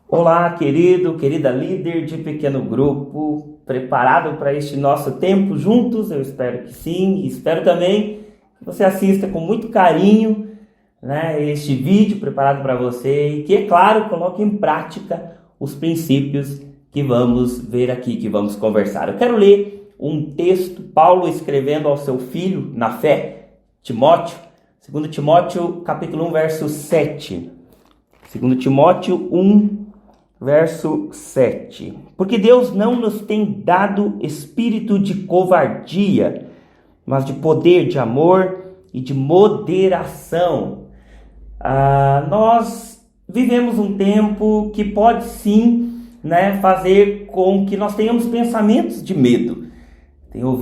Olá, querida líder de pequeno grupo, preparado para este nosso tempo juntos? Eu espero que sim, e espero também que você assista com muito carinho, este vídeo preparado para você e que, é claro, coloque em prática os princípios que vamos ver aqui, que vamos conversar. Eu quero ler um texto, Paulo escrevendo ao seu filho na fé, Timóteo, 2 Timóteo capítulo 1, verso 7. 2 Timóteo 1, verso 7. Porque Deus não nos tem dado espírito de covardia, mas de poder, de amor e de moderação. Nós vivemos um tempo que pode sim, fazer com que nós tenhamos pensamentos de medo. Tenho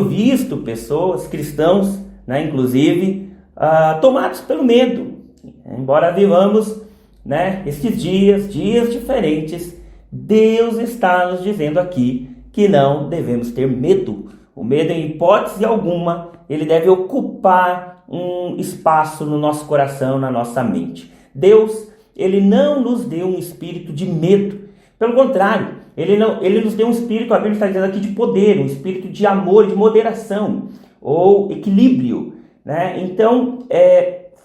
visto pessoas, cristãos, inclusive, tomados pelo medo. Embora vivamos estes dias diferentes, Deus está nos dizendo aqui que não devemos ter medo. O medo, em hipótese alguma, ele deve ocupar um espaço no nosso coração, na nossa mente. Deus, ele não nos deu um espírito de medo. Pelo contrário, ele nos deu um espírito, a Bíblia está dizendo aqui, de poder, um espírito de amor, de moderação ou equilíbrio. Então,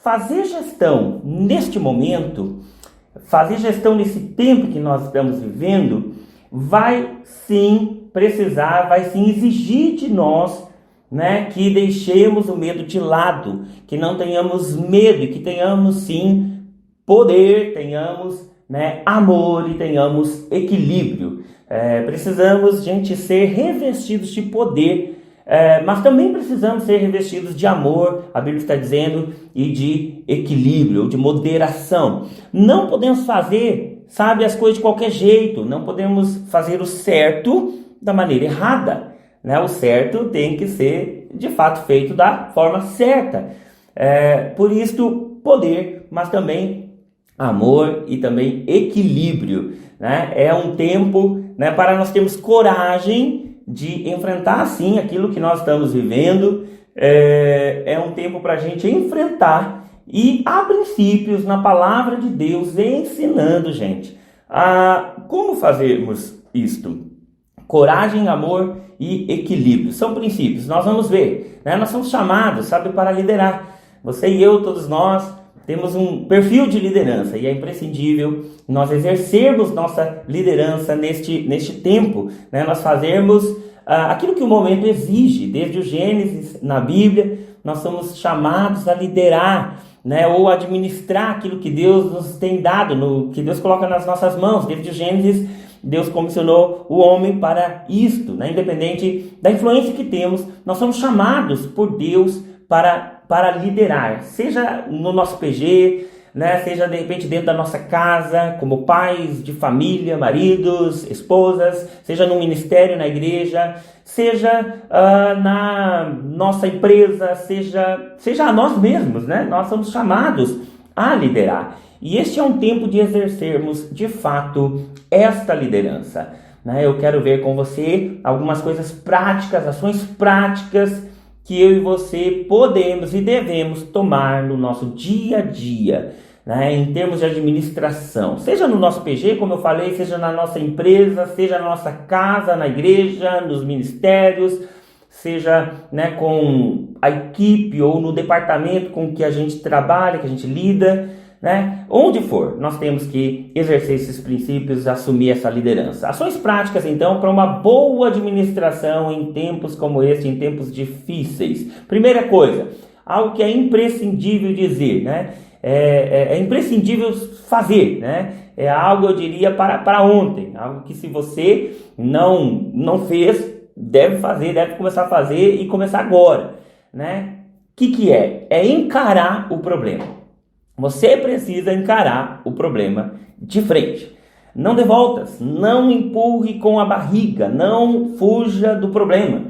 fazer gestão neste momento, fazer gestão nesse tempo que nós estamos vivendo, vai sim exigir de nós, que deixemos o medo de lado, que não tenhamos medo e que tenhamos sim poder, tenhamos amor e tenhamos equilíbrio. Precisamos, ser revestidos de poder, mas também precisamos ser revestidos de amor, a Bíblia está dizendo, e de equilíbrio, de moderação. Não podemos fazer, as coisas de qualquer jeito. Não podemos fazer o certo da maneira errada. O certo tem que ser, de fato, feito da forma certa. Por isso, poder, mas também amor e também equilíbrio. É um tempo para nós termos coragem de enfrentar, sim, aquilo que nós estamos vivendo. É um tempo para a gente enfrentar, e há princípios na palavra de Deus ensinando, a como fazermos isto. Coragem, amor e equilíbrio são princípios. Nós vamos ver, nós somos chamados, para liderar. Você e eu, todos nós, temos um perfil de liderança e é imprescindível nós exercermos nossa liderança neste tempo, nós fazermos aquilo que o momento exige. Desde o Gênesis, na Bíblia, nós somos chamados a liderar, ou administrar aquilo que Deus nos tem dado, que Deus coloca nas nossas mãos. Desde o Gênesis, Deus comissionou o homem para isto, independente da influência que temos, nós somos chamados por Deus para liderar, seja no nosso PG, seja de repente dentro da nossa casa, como pais de família, maridos, esposas, seja no ministério, na igreja, seja na nossa empresa, seja a nós mesmos, nós somos chamados a liderar. E este é um tempo de exercermos, de fato, esta liderança. Eu quero ver com você algumas coisas práticas, ações práticas, que eu e você podemos e devemos tomar no nosso dia a dia, em termos de administração, seja no nosso PG, como eu falei, seja na nossa empresa, seja na nossa casa, na igreja, nos ministérios, seja com a equipe ou no departamento com que a gente trabalha, que a gente lida, onde for, nós temos que exercer esses princípios, assumir essa liderança. Ações práticas, então, para uma boa administração em tempos como este, em tempos difíceis. Primeira coisa, algo que é imprescindível dizer, é imprescindível fazer, é algo, eu diria, para ontem, algo que se você não fez, deve fazer, deve começar a fazer e começar agora, que é? É encarar o problema. Você precisa encarar o problema de frente. Não dê voltas, não empurre com a barriga, não fuja do problema.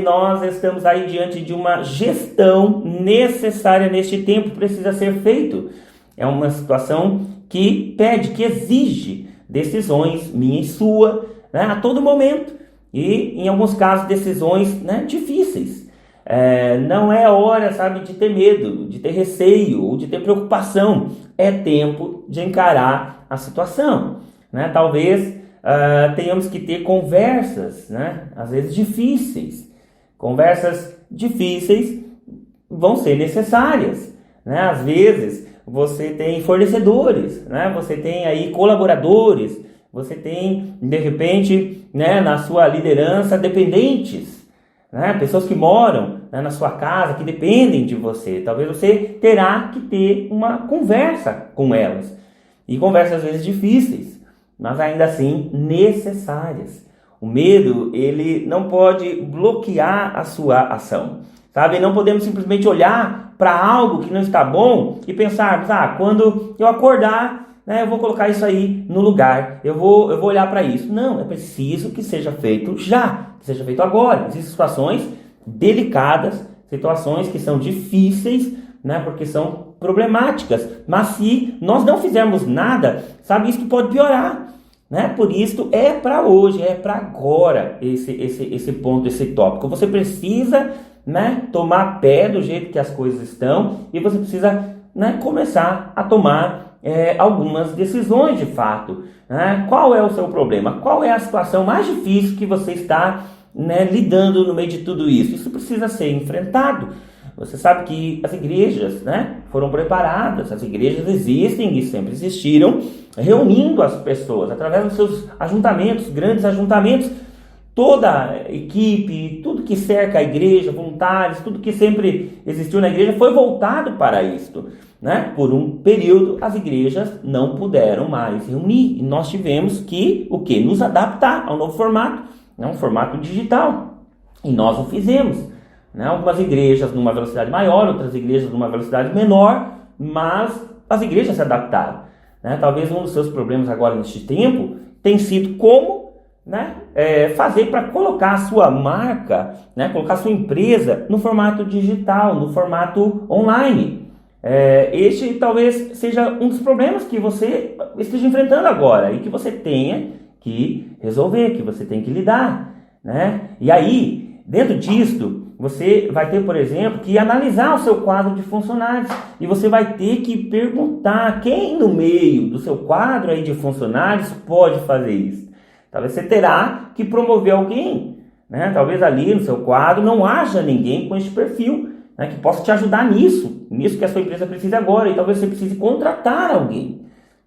Nós estamos aí diante de uma gestão necessária neste tempo, precisa ser feito. É uma situação que pede, que exige decisões minha e sua, a todo momento. E, em alguns casos, decisões difíceis. Não é hora, sabe, de ter medo, de ter receio ou de ter preocupação. É tempo de encarar a situação, né? Talvez tenhamos que ter conversas, né? Às vezes difíceis. Conversas difíceis vão ser necessárias, né? Às vezes você tem fornecedores, né? Você tem aí colaboradores, você tem, de repente, né, na sua liderança, dependentes, né? Pessoas que moram, né, na sua casa, que dependem de você. Talvez você terá que ter uma conversa com elas. E conversas às vezes difíceis, mas ainda assim necessárias. O medo, ele não pode bloquear a sua ação, sabe? Não podemos simplesmente olhar para algo que não está bom e pensarmos, quando eu acordar, né, eu vou colocar isso aí no lugar, eu vou olhar para isso. Não, é preciso que seja feito já, que seja feito agora. Existem situações delicadas, situações que são difíceis, né, porque são problemáticas, mas se nós não fizermos nada, sabe, isso pode piorar, né? Por isso é para hoje, é para agora esse ponto, esse tópico. Você precisa, né, tomar pé do jeito que as coisas estão e você precisa, né, começar a tomar algumas decisões de fato, né? Qual é o seu problema? Qual é a situação mais difícil que você está, né, lidando no meio de tudo isso? Isso precisa ser enfrentado. Você sabe que as igrejas, né, foram preparadas, as igrejas existem e sempre existiram, reunindo as pessoas através dos seus ajuntamentos, grandes ajuntamentos. Toda a equipe, tudo que cerca a igreja, voluntários, tudo que sempre existiu na igreja foi voltado para isto, né? Por um período as igrejas não puderam mais reunir e nós tivemos que nos adaptar ao novo formato, né? Um formato digital, e nós o fizemos, né? Algumas igrejas numa velocidade maior, outras igrejas numa velocidade menor, mas as igrejas se adaptaram, né? Talvez um dos seus problemas agora neste tempo tem sido como, né, fazer para colocar a sua marca, né, colocar a sua empresa no formato digital, no formato online. Este talvez seja um dos problemas que você esteja enfrentando agora e que você tenha que resolver, que você tem que lidar, né? E aí, dentro disto, você vai ter, por exemplo, que analisar o seu quadro de funcionários e você vai ter que perguntar quem no meio do seu quadro aí de funcionários pode fazer isso. Talvez você terá que promover alguém, né? Talvez ali no seu quadro não haja ninguém com este perfil, né, que possa te ajudar nisso que a sua empresa precisa agora, e talvez você precise contratar alguém,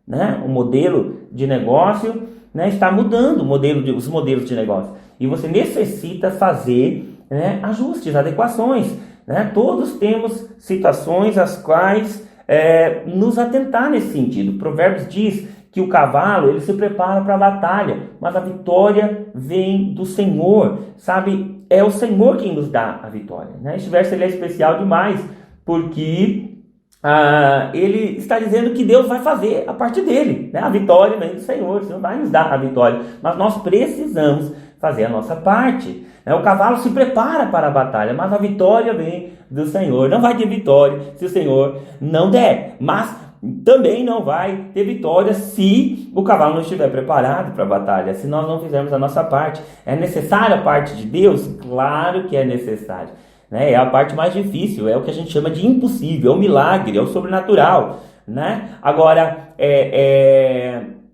né? O modelo de negócio, né, está mudando, os modelos de negócio, e você necessita fazer, né, ajustes, adequações, né? Todos temos situações às quais nos atentar nesse sentido. Provérbios diz que o cavalo, ele se prepara para a batalha, mas a vitória vem do Senhor, sabe? É o Senhor quem nos dá a vitória, né? Este verso ele é especial demais, porque ele está dizendo que Deus vai fazer a parte dele, né? A vitória vem do Senhor, o Senhor vai nos dar a vitória, mas nós precisamos fazer a nossa parte, né? O cavalo se prepara para a batalha, mas a vitória vem do Senhor. Não vai ter vitória se o Senhor não der, mas também não vai ter vitória se o cavalo não estiver preparado para a batalha, se nós não fizermos a nossa parte. É necessária a parte de Deus? Claro que é necessário, né? É a parte mais difícil, é o que a gente chama de impossível, é o milagre, é o sobrenatural, né? Agora,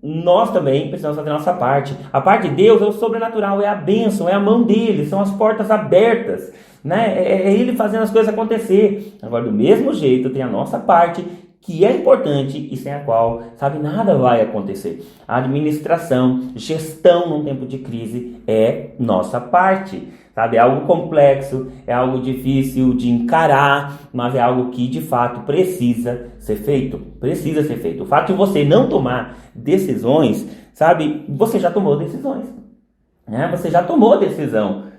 nós também precisamos fazer a nossa parte. A parte de Deus é o sobrenatural, é a bênção, é a mão dele, são as portas abertas, né? É ele fazendo as coisas acontecer. Agora, do mesmo jeito, tem a nossa parte, que é importante e sem a qual, sabe, nada vai acontecer. A administração, gestão num tempo de crise é nossa parte, sabe? É algo complexo, é algo difícil de encarar, mas é algo que de fato precisa ser feito. Precisa ser feito. O fato de você não tomar decisões, sabe, você já tomou decisões, né? Você já tomou decisão.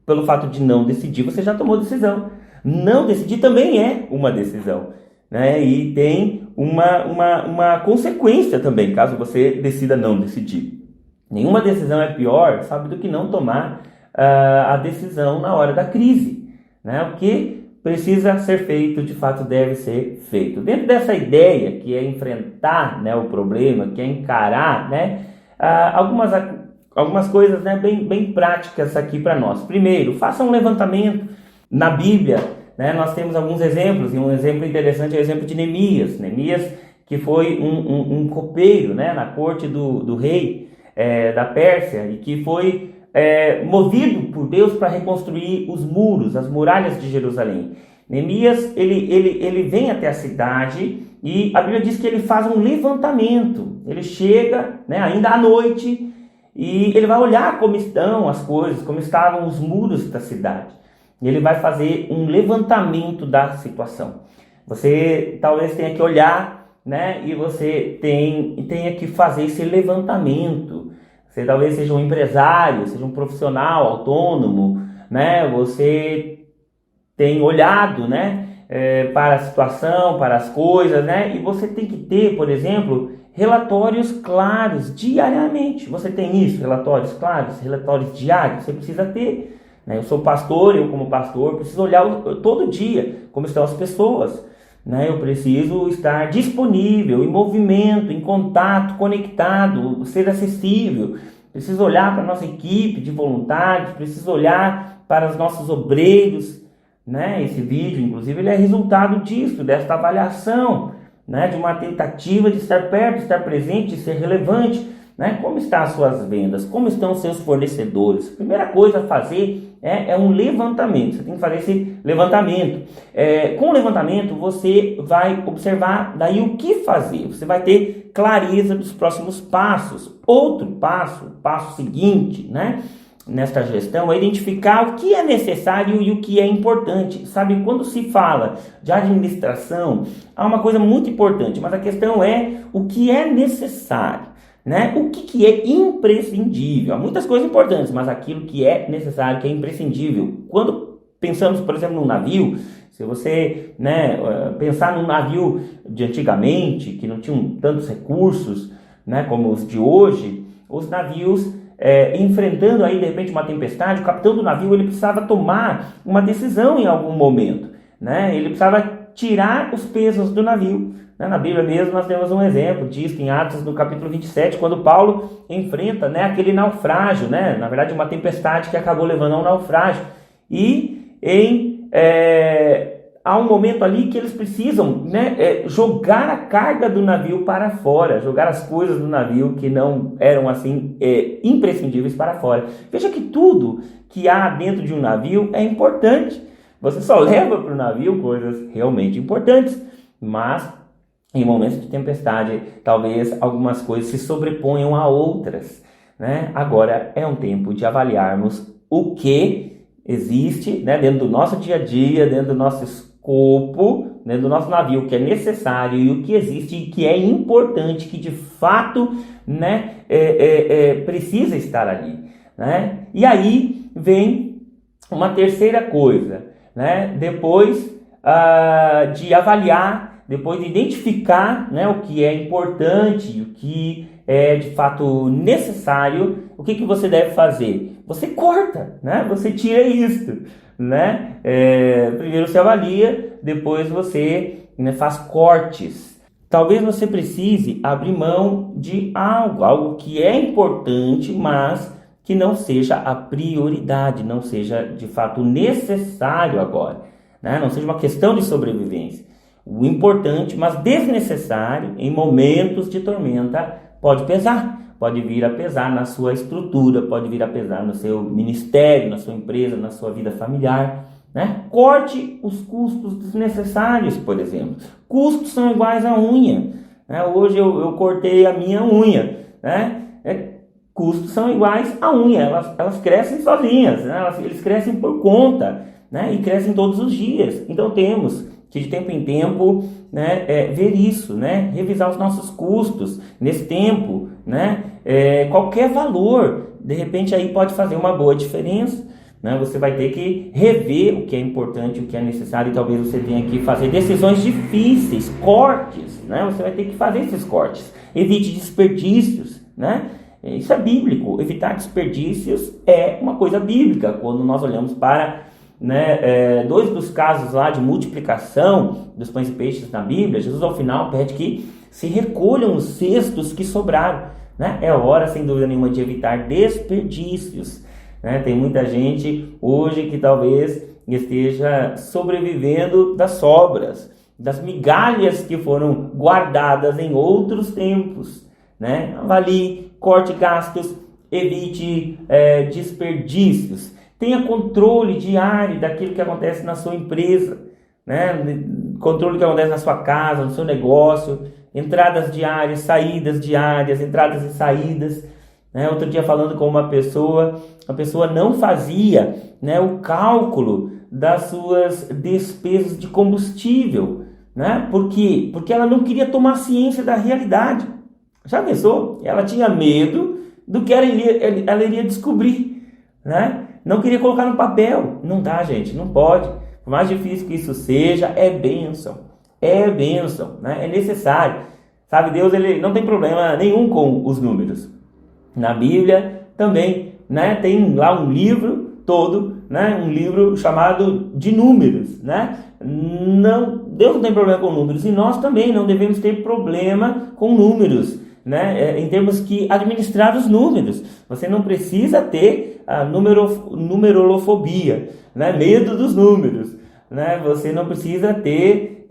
Pelo fato de não decidir, você já tomou decisão. Não decidir também é uma decisão, né? E tem uma consequência também, caso você decida não decidir. Nenhuma decisão é pior, sabe, do que não tomar a decisão na hora da crise, né? O que precisa ser feito, de fato, deve ser feito. Dentro dessa ideia, que é enfrentar, né, o problema, que é encarar, né, algumas coisas, né, bem práticas aqui para nós. Primeiro, faça um levantamento, Na Bíblia, né, nós temos alguns exemplos, e um exemplo interessante é o exemplo de Neemias. Neemias, que foi um copeiro, né, na corte do rei da Pérsia, e que foi movido por Deus para reconstruir os muros, as muralhas de Jerusalém. Neemias, ele vem até a cidade e a Bíblia diz que ele faz um levantamento. Ele chega, né, ainda à noite, e ele vai olhar como estão as coisas, como estavam os muros da cidade. E ele vai fazer um levantamento da situação. Você talvez tenha que olhar, né, e você tenha que fazer esse levantamento. Você talvez seja um empresário, seja um profissional autônomo, né? Você tem olhado, né, para a situação, para as coisas, né? E você tem que ter, por exemplo, relatórios claros diariamente. Você tem isso, relatórios claros, relatórios diários? Você precisa ter, né? Eu sou pastor, eu como pastor preciso olhar todo dia como estão as pessoas, né? Eu preciso estar disponível, em movimento, em contato, conectado, ser acessível. Preciso olhar para a nossa equipe de voluntários, preciso olhar para os nossos obreiros, né? Esse vídeo, inclusive, ele é resultado disso, desta avaliação, né? De uma tentativa de estar perto, de estar presente, de ser relevante, né? Como estão as suas vendas? Como estão os seus fornecedores? A primeira coisa a fazer é um levantamento. Você tem que fazer esse levantamento. Com o levantamento, você vai observar daí o que fazer. Você vai ter clareza dos próximos passos. Outro passo, o passo seguinte, né, nesta gestão, é identificar o que é necessário e o que é importante. Sabe, quando se fala de administração, há uma coisa muito importante, mas a questão é o que é necessário, né? O que é imprescindível? Há muitas coisas importantes, mas aquilo que é necessário, que é imprescindível. Quando pensamos, por exemplo, num navio, se você, né, pensar num navio de antigamente, que não tinham tantos recursos, né, como os de hoje, os navios enfrentando aí de repente uma tempestade, o capitão do navio ele precisava tomar uma decisão em algum momento, né? Ele precisava tirar os pesos do navio. Na Bíblia mesmo nós temos um exemplo disso em Atos no capítulo 27, quando Paulo enfrenta, né, aquele naufrágio, né? Na verdade uma tempestade que acabou levando a um naufrágio. E há um momento ali que eles precisam, né, jogar a carga do navio para fora, jogar as coisas do navio que não eram assim imprescindíveis para fora. Veja que tudo que há dentro de um navio é importante. Você só leva para o navio coisas realmente importantes, mas em momentos de tempestade, talvez algumas coisas se sobreponham a outras, né? Agora é um tempo de avaliarmos o que existe, né, dentro do nosso dia a dia, dentro do nosso escopo, dentro do nosso navio, o que é necessário e o que existe e que é importante, que de fato, né, precisa estar ali, né? E aí vem uma terceira coisa, né? Depois de avaliar, depois de identificar, né, o que é importante, o que é de fato necessário, o que você deve fazer? Você corta, né? Você tira isso, né? Primeiro você avalia, depois você, né, faz cortes. Talvez você precise abrir mão de algo que é importante, mas que não seja a prioridade, não seja de fato necessário agora, né? Não seja uma questão de sobrevivência. O importante, mas desnecessário, em momentos de tormenta, pode pesar. Pode vir a pesar na sua estrutura, pode vir a pesar no seu ministério, na sua empresa, na sua vida familiar, né? Corte os custos desnecessários, por exemplo. Custos são iguais à unha, né? Hoje eu cortei a minha unha, né? Custos são iguais à unha, elas crescem sozinhas, né? Eles crescem por conta, né? E crescem todos os dias. Então temos que de tempo em tempo, né, ver isso, né, revisar os nossos custos nesse tempo, né, qualquer valor, de repente aí pode fazer uma boa diferença, né? Você vai ter que rever o que é importante, o que é necessário, e talvez você tenha que fazer decisões difíceis, cortes, né? Você vai ter que fazer esses cortes. Evite desperdícios, né? Isso é bíblico. Evitar desperdícios é uma coisa bíblica. Quando nós olhamos para, né, dois dos casos lá de multiplicação dos pães e peixes na Bíblia, Jesus ao final pede que se recolham os cestos que sobraram, né? É hora, sem dúvida nenhuma, de evitar desperdícios, né? Tem muita gente hoje que talvez esteja sobrevivendo das sobras, das migalhas que foram guardadas em outros tempos, né? Avalie, corte gastos, evite desperdícios, tenha controle diário daquilo que acontece na sua empresa, né? Controle do que acontece na sua casa, no seu negócio, entradas diárias, saídas diárias, entradas e saídas, né? Outro dia falando com uma pessoa, a pessoa não fazia, né, o cálculo das suas despesas de combustível, né? Por quê? Porque ela não queria tomar ciência da realidade. Já pensou? Ela tinha medo do que ela iria descobrir, né? Não queria colocar no papel. Não dá, gente, não pode. Por mais difícil que isso seja, é bênção, né? É necessário. Sabe, Deus, ele não tem problema nenhum com os números. Na Bíblia também, né, tem lá um livro todo, né, um livro chamado de números, né? Deus não tem problema com números e nós também não devemos ter problema com números, né? Em termos que administrar os números. Você não precisa ter a numerolofobia, né? Medo dos números, né? Você não precisa ter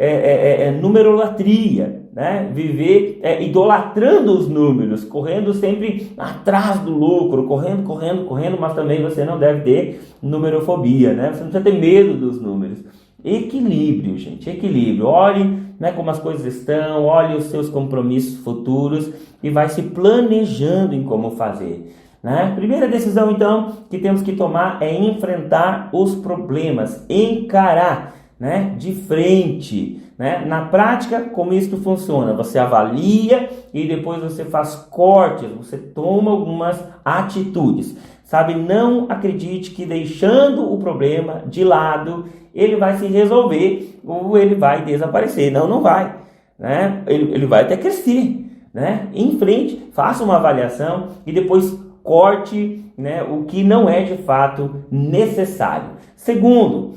numerolatria, né? Viver idolatrando os números, correndo sempre atrás do lucro, correndo, mas também você não deve ter numerofobia, né? Você não precisa ter medo dos números. Equilíbrio, gente, equilíbrio. Olhe, né, como as coisas estão, olhe os seus compromissos futuros e vai se planejando em como fazer, né? Primeira decisão, então, que temos que tomar é enfrentar os problemas, encarar, né, de frente, né? Na prática, como isso funciona? Você avalia e depois você faz cortes, você toma algumas atitudes. Sabe, não acredite que deixando o problema de lado, ele vai se resolver ou ele vai desaparecer. Não, não vai, né? Ele vai até crescer, né? Em frente, faça uma avaliação e depois corte, né, o que não é de fato necessário. Segundo,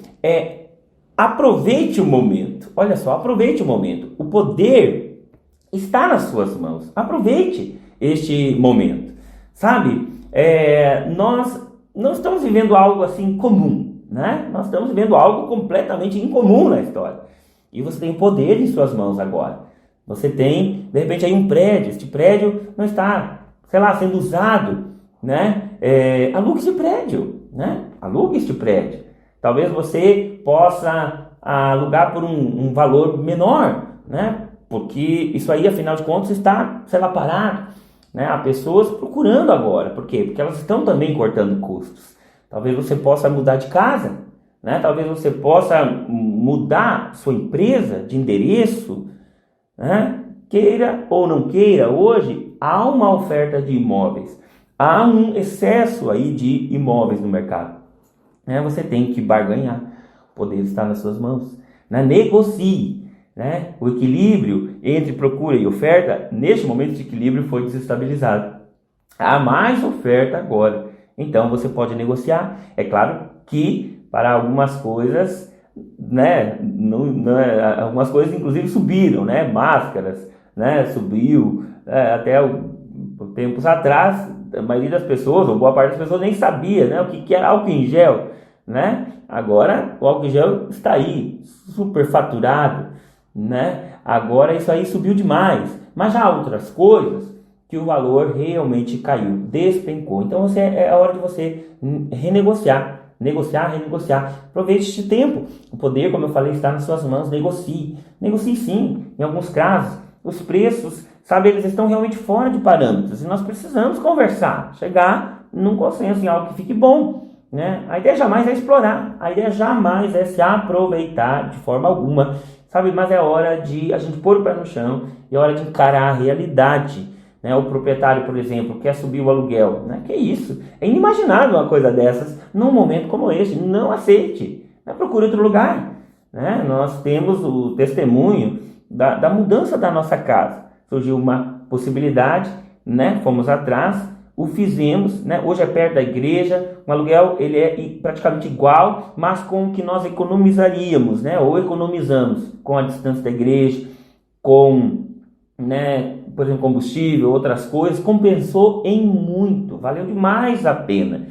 aproveite o momento. Olha só, aproveite o momento. O poder está nas suas mãos. Aproveite este momento. Sabe, nós não estamos vivendo algo assim comum, né? Nós estamos vivendo algo completamente incomum na história. E você tem poder em suas mãos agora. Você tem, de repente, aí um prédio. Este prédio não está, sei lá, sendo usado, né? Alugue este prédio, né? Alugue este prédio. Talvez você possa alugar por um valor menor, né? Porque isso aí, afinal de contas, está, sei lá, parado, né? Há pessoas procurando agora. Por quê? Porque elas estão também cortando custos. Talvez você possa mudar de casa, né? Talvez você possa mudar sua empresa de endereço, né? Queira ou não queira, hoje há uma oferta de imóveis. Há um excesso aí de imóveis no mercado. Você tem que barganhar. O poder está nas suas mãos, né? Negocie, né? O equilíbrio entre procura e oferta, neste momento de equilíbrio, foi desestabilizado. Há mais oferta agora. Então você pode negociar. É claro que para algumas coisas, né, algumas coisas inclusive subiram, né? Máscaras, né, subiu, até tempos atrás, a maioria das pessoas, ou boa parte das pessoas nem sabia, né, o que era álcool em gel, né? Agora o álcool em gel está aí, superfaturado, né? Agora isso aí subiu demais, mas já há outras coisas que o valor realmente caiu, despencou. Então é a hora de você renegociar, renegociar. Aproveite este tempo. O poder, como eu falei, está nas suas mãos. Negocie sim. Em alguns casos, os preços, sabe, eles estão realmente fora de parâmetros e nós precisamos conversar, chegar num consenso em algo que fique bom, né? A ideia jamais é explorar, a ideia jamais é se aproveitar de forma alguma, sabe? Mas é hora de a gente pôr o pé no chão, é hora de encarar a realidade, né? O proprietário, por exemplo, quer subir o aluguel, né? Que isso? É inimaginável uma coisa dessas num momento como este. Não aceite, né? Procure outro lugar, né? Nós temos o testemunho da mudança da nossa casa. Surgiu uma possibilidade, né? Fomos atrás, o fizemos, né? Hoje é perto da igreja, o aluguel ele é praticamente igual, mas com o que nós economizaríamos, né? Ou economizamos com a distância da igreja, com, né, por exemplo, combustível, outras coisas, compensou em muito, valeu demais a pena,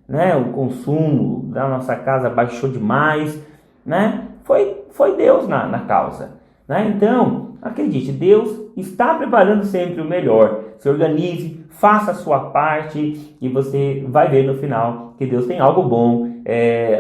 né? O consumo da nossa casa baixou demais, né? Foi Deus na causa, né? Então, acredite, Deus está preparando sempre o melhor. Se organize, faça a sua parte e você vai ver no final que Deus tem algo bom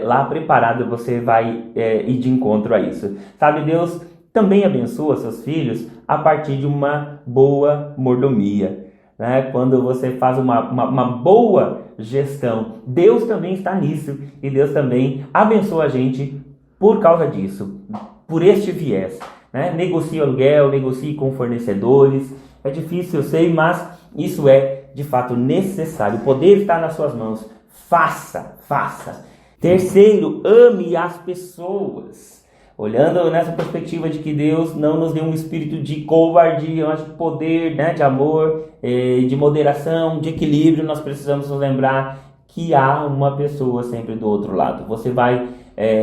lá preparado. Você vai ir de encontro a isso. Sabe, Deus também abençoa seus filhos a partir de uma boa mordomia, né? Quando você faz uma boa gestão, Deus também está nisso e Deus também abençoa a gente por causa disso, por este viés, né? Negocie aluguel, negocie com fornecedores. É difícil, eu sei, mas isso é de fato necessário. O poder está nas suas mãos. Faça. Terceiro, ame as pessoas. Olhando nessa perspectiva de que Deus não nos deu um espírito de covardia, mas de poder, né, de amor, de moderação, de equilíbrio, nós precisamos nos lembrar que há uma pessoa sempre do outro lado. Você vai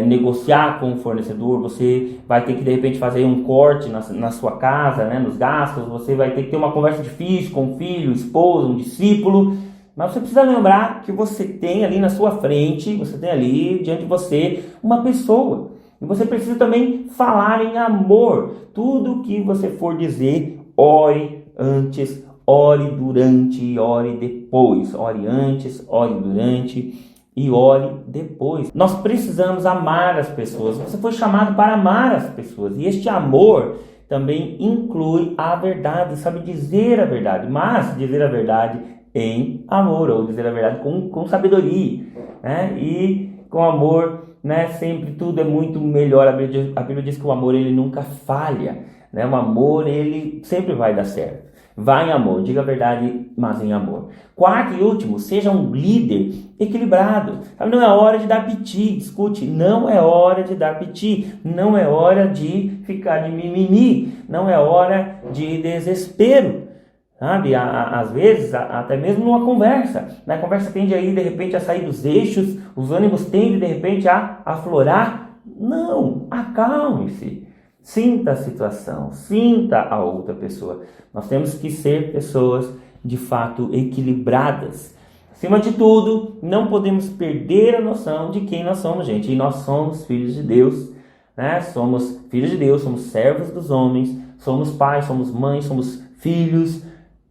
negociar com o fornecedor, você vai ter que de repente fazer um corte na sua casa, né, nos gastos, você vai ter que ter uma conversa difícil com um filho, esposa, um discípulo, mas você precisa lembrar que você tem ali na sua frente, você tem ali diante de você uma pessoa. E você precisa também falar em amor. Tudo que você for dizer, ore antes, ore durante, ore depois. Ore antes, ore durante e ore depois. Nós precisamos amar as pessoas. Você foi chamado para amar as pessoas. E este amor também inclui a verdade, sabe dizer a verdade. Mas dizer a verdade em amor, ou dizer a verdade com sabedoria, né? E com amor, né? Sempre tudo é muito melhor. A Bíblia diz que o amor ele nunca falha, né? O amor ele sempre vai dar certo. Vá em amor, diga a verdade, mas em amor. Quarto e último, seja um líder equilibrado. Não é hora de dar piti, escute, não é hora de dar piti, não é hora de ficar de mimimi, não é hora de desespero. Sabe, às vezes, até mesmo numa conversa, né? A conversa tende aí, de repente, a sair dos eixos, os ânimos tendem, de repente, a aflorar. Não, acalme-se, sinta a situação, sinta a outra pessoa. Nós temos que ser pessoas, de fato, equilibradas. Acima de tudo, não podemos perder a noção de quem nós somos, gente. E nós somos filhos de Deus, né? Somos filhos de Deus, somos servos dos homens, somos pais, somos mães, somos filhos,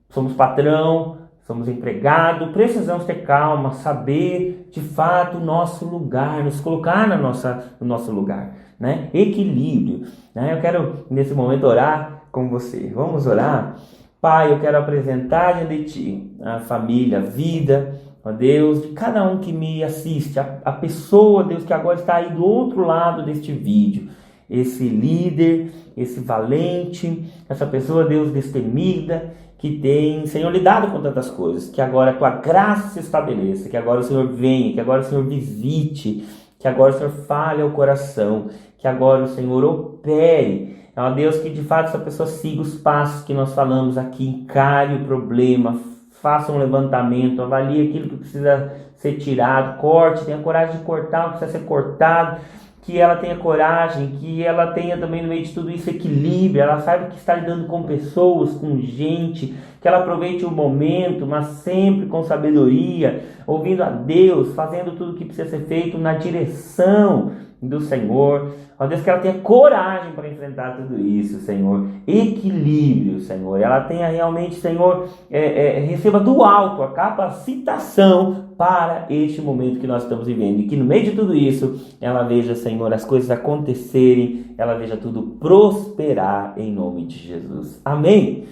somos patrão, somos empregado. Precisamos ter calma, saber de fato o nosso lugar, nos colocar no nosso lugar, né? Equilíbrio, né? Eu quero nesse momento orar com você. Vamos orar? Pai, eu quero apresentar diante de Ti a família, a vida, ó Deus, de cada um que me assiste, a pessoa, Deus, que agora está aí do outro lado deste vídeo. Esse líder, esse valente, essa pessoa, Deus, destemida, que tem, Senhor, lidado com tantas coisas, que agora a Tua graça se estabeleça, que agora o Senhor venha, que agora o Senhor visite, que agora o Senhor fale ao coração, que agora o Senhor opere. É um Deus que de fato essa pessoa siga os passos que nós falamos aqui, encare o problema, faça um levantamento, avalie aquilo que precisa ser tirado, corte, tenha coragem de cortar o que precisa ser cortado, que ela tenha coragem, que ela tenha também no meio de tudo isso equilíbrio, ela saiba que está lidando com pessoas, com gente, que ela aproveite o momento, mas sempre com sabedoria, ouvindo a Deus, fazendo tudo o que precisa ser feito na direção do Senhor. Ó Deus, que ela tenha coragem para enfrentar tudo isso, Senhor. Equilíbrio, Senhor. Ela tenha realmente, Senhor, receba do alto a capacitação para este momento que nós estamos vivendo. E que no meio de tudo isso, ela veja, Senhor, as coisas acontecerem, ela veja tudo prosperar em nome de Jesus. Amém?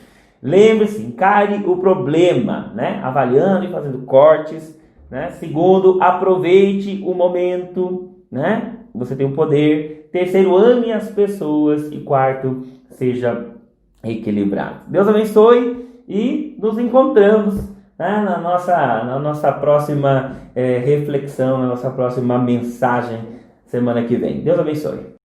Lembre-se, encare o problema, né? Avaliando e fazendo cortes, né? Segundo, aproveite o momento, né? Você tem o poder. Terceiro, ame as pessoas. E quarto, seja equilibrado. Deus abençoe e nos encontramos, né, na nossa próxima reflexão, na nossa próxima mensagem semana que vem. Deus abençoe.